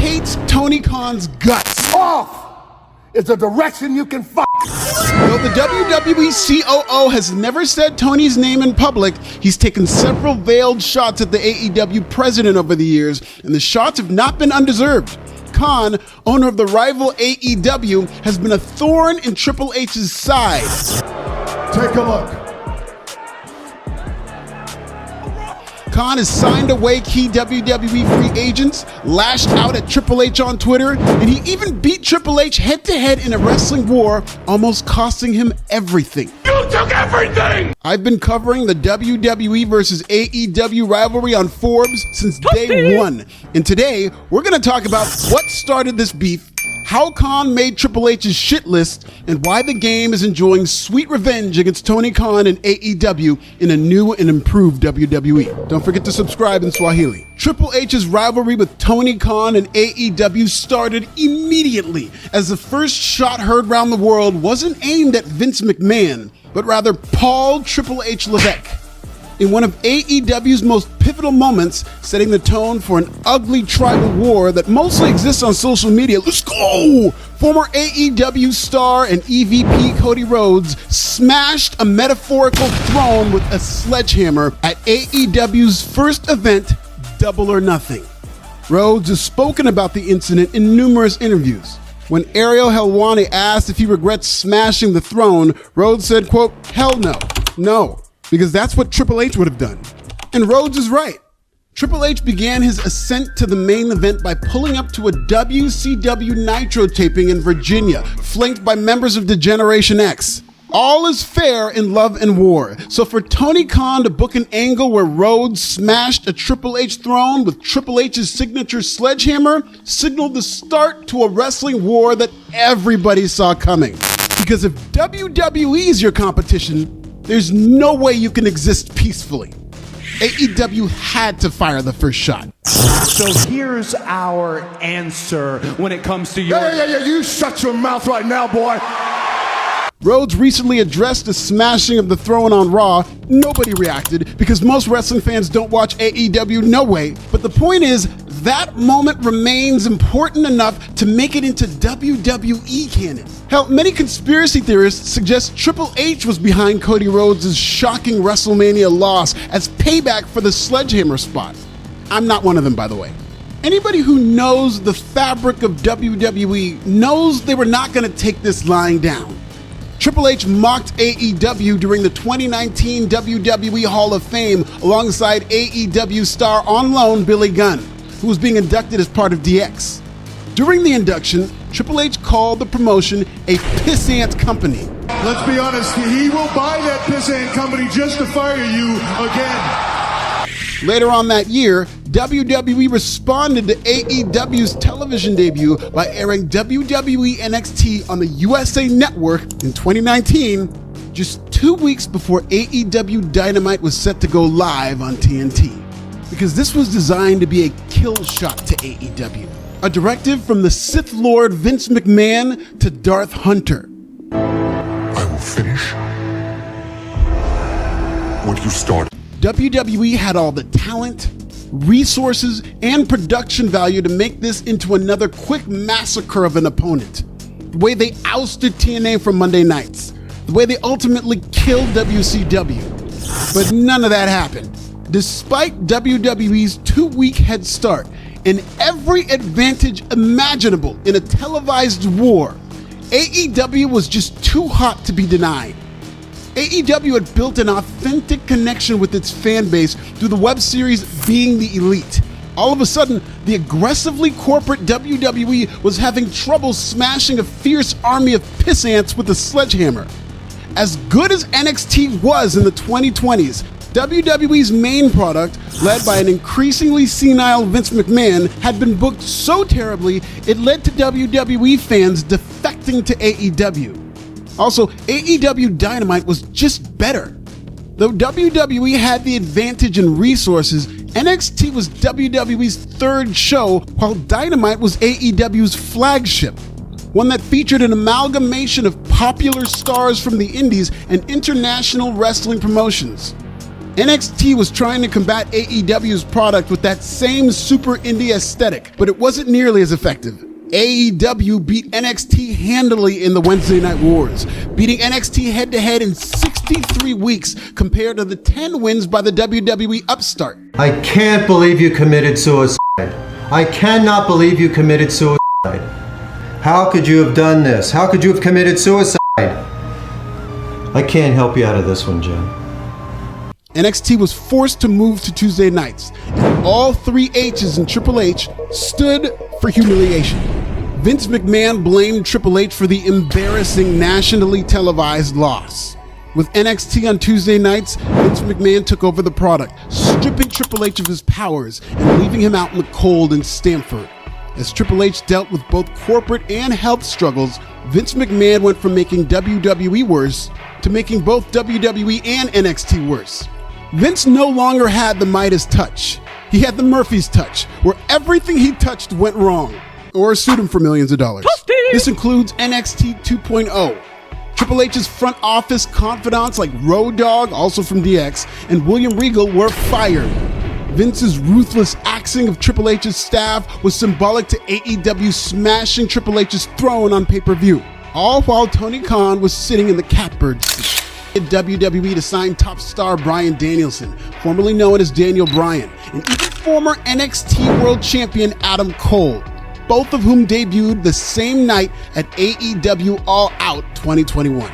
hates Tony Khan's guts. Off is a direction you can fuck. Though the WWE COO has never said Tony's name in public, he's taken several veiled shots at the AEW president over the years, and the shots have not been undeserved. Khan, owner of the rival AEW, has been a thorn in Triple H's side. Take a look. Khan has signed away key WWE free agents, lashed out at Triple H on Twitter, and he even beat Triple H head-to-head in a wrestling war, almost costing him everything. You took everything! I've been covering the WWE versus AEW rivalry on Forbes since day one, and today we're going to talk about what started this beef, how Khan made Triple H's shit list, and why the game is enjoying sweet revenge against Tony Khan and AEW in a new and improved WWE. Don't forget to subscribe in Swahili. Triple H's rivalry with Tony Khan and AEW started immediately, as the first shot heard around the world wasn't aimed at Vince McMahon, but rather Paul Triple H Levesque. In one of AEW's most pivotal moments, setting the tone for an ugly tribal war that mostly exists on social media. Let's go! Former AEW star and EVP Cody Rhodes smashed a metaphorical throne with a sledgehammer at AEW's first event, Double or Nothing. Rhodes has spoken about the incident in numerous interviews. When Ariel Helwani asked if he regrets smashing the throne, Rhodes said, quote, "Hell no. No. Because that's what Triple H would have done." And Rhodes is right. Triple H began his ascent to the main event by pulling up to a WCW Nitro taping in Virginia, flanked by members of Degeneration X. All is fair in love and war. So for Tony Khan to book an angle where Rhodes smashed a Triple H throne with Triple H's signature sledgehammer signaled the start to a wrestling war that everybody saw coming. Because if WWE is your competition, there's no way you can exist peacefully. AEW had to fire the first shot. So here's our answer when it comes to your... Yeah, you shut your mouth right now, boy. Rhodes recently addressed the smashing of the throne on Raw. Nobody reacted because most wrestling fans don't watch AEW, no way. But the point is, that moment remains important enough to make it into WWE canon. Hell, many conspiracy theorists suggest Triple H was behind Cody Rhodes' shocking WrestleMania loss as payback for the sledgehammer spot. I'm not one of them, by the way. Anybody who knows the fabric of WWE knows they were not going to take this lying down. Triple H mocked AEW during the 2019 WWE Hall of Fame alongside AEW star on loan Billy Gunn, who was being inducted as part of DX. During the induction, Triple H called the promotion a pissant company. Let's be honest, he will buy that pissant company just to fire you again. Later on that year, WWE responded to AEW's television debut by airing WWE NXT on the USA Network in 2019, just 2 weeks before AEW Dynamite was set to go live on TNT. Because this was designed to be a kill shot to AEW. A directive from the Sith Lord Vince McMahon to Darth Hunter. I will finish what you started. WWE had all the talent, resources, and production value to make this into another quick massacre of an opponent. The way they ousted TNA from Monday nights. The way they ultimately killed WCW. But none of that happened. Despite WWE's 2-week head start and every advantage imaginable in a televised war, AEW was just too hot to be denied. AEW had built an authentic connection with its fan base through the web series Being the Elite. All of a sudden, the aggressively corporate WWE was having trouble smashing a fierce army of pissants with a sledgehammer. As good as NXT was in the 2020s, WWE's main product, led by an increasingly senile Vince McMahon, had been booked so terribly it led to WWE fans defecting to AEW. Also, AEW Dynamite was just better. Though WWE had the advantage in resources, NXT was WWE's third show, while Dynamite was AEW's flagship, one that featured an amalgamation of popular stars from the indies and international wrestling promotions. NXT was trying to combat AEW's product with that same super indie aesthetic, but it wasn't nearly as effective. AEW beat NXT handily in the Wednesday Night Wars, beating NXT head-to-head in 63 weeks compared to the 10 wins by the WWE upstart. I can't believe you committed suicide. I cannot believe you committed suicide. How could you have done this? How could you have committed suicide? I can't help you out of this one, Jim. NXT was forced to move to Tuesday nights, and all three H's in Triple H stood for humiliation. Vince McMahon blamed Triple H for the embarrassing nationally televised loss. With NXT on Tuesday nights, Vince McMahon took over the product, stripping Triple H of his powers and leaving him out in the cold in Stamford. As Triple H dealt with both corporate and health struggles, Vince McMahon went from making WWE worse to making both WWE and NXT worse. Vince no longer had the Midas touch. He had the Murphy's touch, where everything he touched went wrong, or sued him for millions of dollars. This includes NXT 2.0. Triple H's front office confidants like Road Dogg, also from DX, and William Regal were fired. Vince's ruthless axing of Triple H's staff was symbolic to AEW smashing Triple H's throne on pay-per-view, all while Tony Khan was sitting in the catbird seat. At WWE to sign top star Bryan Danielson, formerly known as Daniel Bryan, and even former NXT World Champion Adam Cole, both of whom debuted the same night at AEW All Out 2021.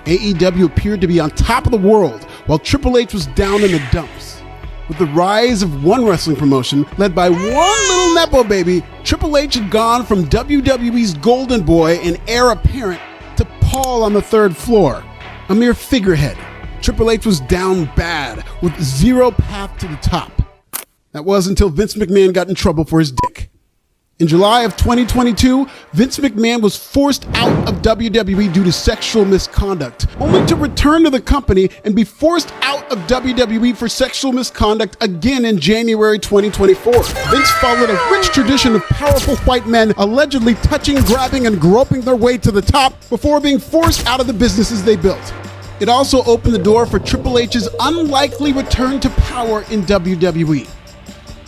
AEW appeared to be on top of the world, while Triple H was down in the dumps. With the rise of one wrestling promotion, led by one little Nepo baby, Triple H had gone from WWE's golden boy and heir apparent to Paul on the third floor, a mere figurehead. Triple H was down bad, with zero path to the top. That was until Vince McMahon got in trouble for his dick. In July of 2022, Vince McMahon was forced out of WWE due to sexual misconduct, only to return to the company and be forced out of WWE for sexual misconduct again in January 2024. Vince followed a rich tradition of powerful white men allegedly touching, grabbing, and groping their way to the top before being forced out of the businesses they built. It also opened the door for Triple H's unlikely return to power in WWE.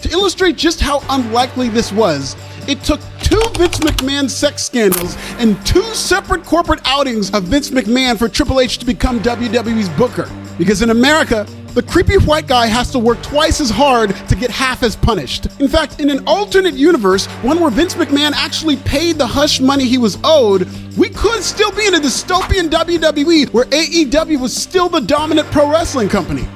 To illustrate just how unlikely this was, it took two Vince McMahon sex scandals and two separate corporate outings of Vince McMahon for Triple H to become WWE's booker. Because in America, the creepy white guy has to work twice as hard to get half as punished. In fact, in an alternate universe, one where Vince McMahon actually paid the hush money he was owed, we could still be in a dystopian WWE where AEW was still the dominant pro wrestling company.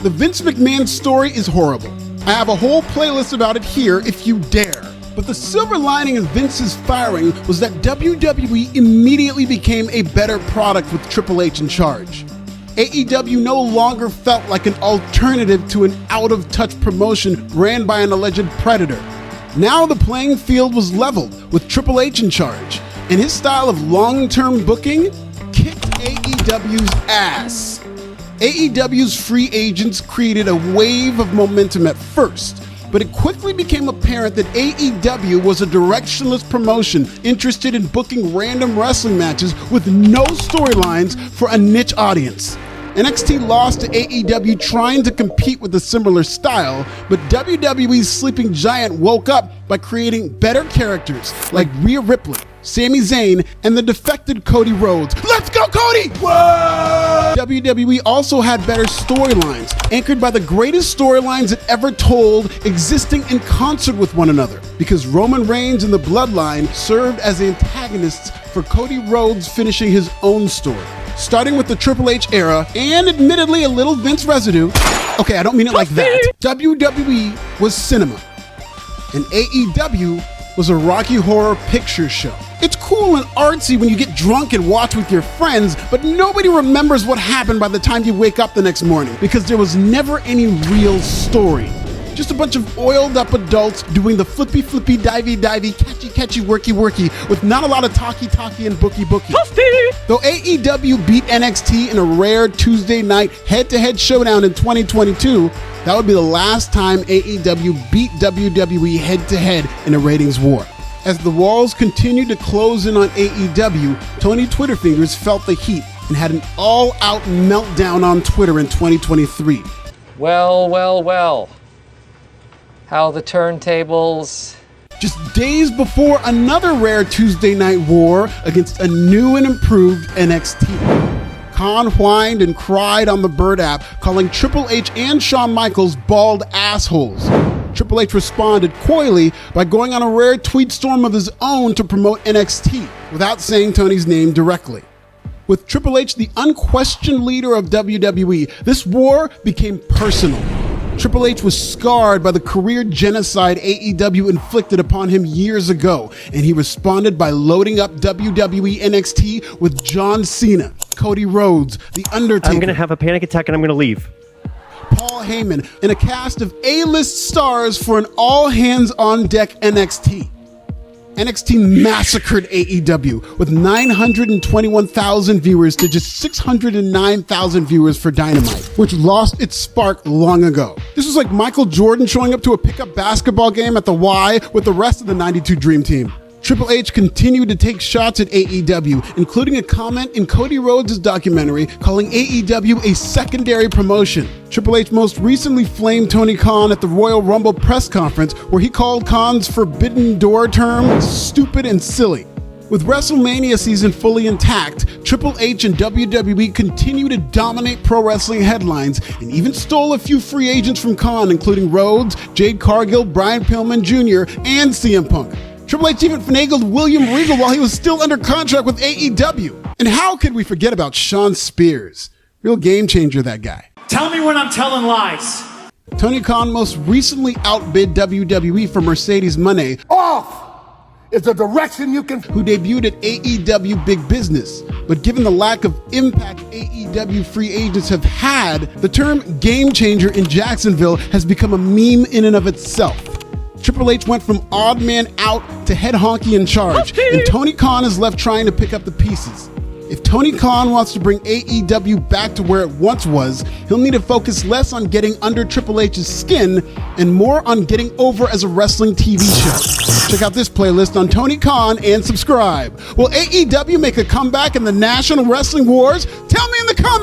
The Vince McMahon story is horrible. I have a whole playlist about it here if you dare. But the silver lining of Vince's firing was that WWE immediately became a better product with Triple H in charge. AEW no longer felt like an alternative to an out-of-touch promotion ran by an alleged predator. Now the playing field was leveled with Triple H in charge, and his style of long-term booking kicked AEW's ass. AEW's free agents created a wave of momentum at first, but it quickly became apparent that AEW was a directionless promotion interested in booking random wrestling matches with no storylines for a niche audience. NXT lost to AEW trying to compete with a similar style, but WWE's sleeping giant woke up by creating better characters like Rhea Ripley, Sami Zayn, and the defected Cody Rhodes. Let's go, Cody! Whoa! WWE also had better storylines, anchored by the greatest storylines it ever told, existing in concert with one another, because Roman Reigns and the Bloodline served as antagonists for Cody Rhodes finishing his own story. Starting with the Triple H era, and admittedly a little Vince residue. Okay, I don't mean it like that. WWE was cinema, and AEW was a Rocky Horror Picture Show. It's cool and artsy when you get drunk and watch with your friends, but nobody remembers what happened by the time you wake up the next morning, because there was never any real story. Just a bunch of oiled up adults doing the flippy flippy, divey divey, catchy catchy, worky worky, with not a lot of talky talky and booky booky. Though AEW beat NXT in a rare Tuesday night head-to-head showdown in 2022, that would be the last time AEW beat WWE head-to-head in a ratings war. As the walls continued to close in on AEW, Tony Twitterfingers felt the heat and had an all-out meltdown on Twitter in 2023. Well, well, well. How the turntables... Just days before another rare Tuesday Night War against a new and improved NXT. Khan whined and cried on the Bird app, calling Triple H and Shawn Michaels bald assholes. Triple H responded coyly by going on a rare tweet storm of his own to promote NXT, without saying Tony's name directly. With Triple H the unquestioned leader of WWE, this war became personal. Triple H was scarred by the career genocide AEW inflicted upon him years ago, and he responded by loading up WWE NXT with John Cena, Cody Rhodes, The Undertaker. I'm gonna have a panic attack and I'm gonna leave. Paul Heyman, and a cast of A-list stars for an all-hands-on-deck NXT. NXT massacred AEW with 921,000 viewers to just 609,000 viewers for Dynamite, which lost its spark long ago. This was like Michael Jordan showing up to a pickup basketball game at the Y with the rest of the 92 Dream Team. Triple H continued to take shots at AEW, including a comment in Cody Rhodes' documentary calling AEW a secondary promotion. Triple H most recently flamed Tony Khan at the Royal Rumble press conference, where he called Khan's Forbidden Door term stupid and silly. With WrestleMania season fully intact, Triple H and WWE continue to dominate pro wrestling headlines and even stole a few free agents from Khan, including Rhodes, Jade Cargill, Brian Pillman Jr., and CM Punk. Triple H even finagled William Regal while he was still under contract with AEW. And how could we forget about Shawn Spears? Real game changer, that guy. Tell me when I'm telling lies. Tony Khan most recently outbid WWE for Mercedes Moné, Off is the direction you can. who debuted at AEW Big Business. But given the lack of impact AEW free agents have had, the term game changer in Jacksonville has become a meme in and of itself. Triple H went from odd man out to head honky in charge, and Tony Khan is left trying to pick up the pieces. If Tony Khan wants to bring AEW back to where it once was, he'll need to focus less on getting under Triple H's skin and more on getting over as a wrestling TV show. Check out this playlist on Tony Khan and subscribe. Will AEW make a comeback in the National Wrestling Wars? Tell me in the comments!